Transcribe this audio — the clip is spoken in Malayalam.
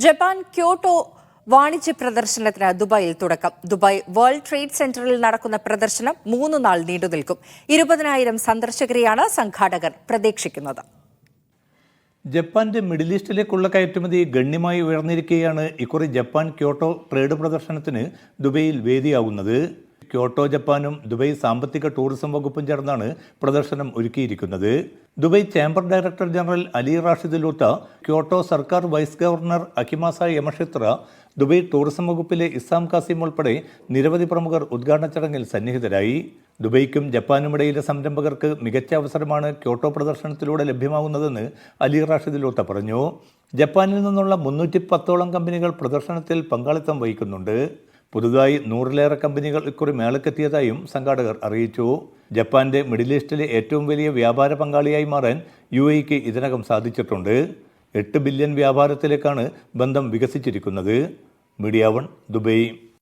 ജപ്പാൻ ക്യോട്ടോ വാണിജ്യ പ്രദർശനത്തിന് ദുബായിൽ തുടക്കം. ദുബായ് വേൾഡ് ട്രേഡ് സെന്ററിൽ നടക്കുന്ന പ്രദർശനം 3 നാൾ നീണ്ടുനിൽക്കും. 20,000 സന്ദർശകരെയാണ് സംഘാടകർ പ്രതീക്ഷിക്കുന്നത്. ജപ്പാന്റെ മിഡിൽ ഈസ്റ്റിലേക്കുള്ള കയറ്റുമതി ഗണ്യമായി ഉയർന്നിരിക്കുകയാണ് ഇക്കുറി ജപ്പാൻ ക്യോട്ടോ ട്രേഡ് പ്രദർശനത്തിന് ദുബൈയിൽ വേദിയാകുന്നത്. ക്യോട്ടോ ജപ്പാനും ദുബൈ സാമ്പത്തിക ടൂറിസം വകുപ്പും ചേർന്നാണ് പ്രദർശനം ഒരുക്കിയിരിക്കുന്നത്. Dubai chamber director general Ali Rashid Lootah, Kyoto സർക്കാർ vice governor Akimasa Yamashita, Dubai tourism വകുപ്പിലെ ഇസാം കാസിം ഉൾപ്പെടെ നിരവധി പ്രമുഖർ ഉദ്ഘാടന ചടങ്ങിൽ സന്നിഹിതരായി. ദുബൈക്കും ജപ്പാനുമിടയിലെ സംരംഭകർക്ക് മികച്ച അവസരമാണ് ക്യോട്ടോ പ്രദർശനത്തിലൂടെ ലഭ്യമാകുന്നതെന്ന് അലി റാഷിദ് ലൂത്ത പറഞ്ഞു. ജപ്പാനിൽ നിന്നുള്ള 310ഓളം കമ്പനികൾ പ്രദർശനത്തിൽ പങ്കാളിത്തം വഹിക്കുന്നുണ്ട്. പുതുതായി 100-ലേറെ കമ്പനികൾ ഇക്കുറി മേളക്കെത്തിയതായും സംഘാടകർ അറിയിച്ചു. ജപ്പാന്റെ മിഡിൽ ഈസ്റ്റിലെ ഏറ്റവും വലിയ വ്യാപാര പങ്കാളിയായി മാറാൻ UAEക്ക് ഇതിനകം സാധിച്ചിട്ടുണ്ട്. 8 ബില്യൺ വ്യാപാരത്തിലേക്കാണ് ബന്ധം വികസിച്ചിരിക്കുന്നത്. Media 1 Dubai.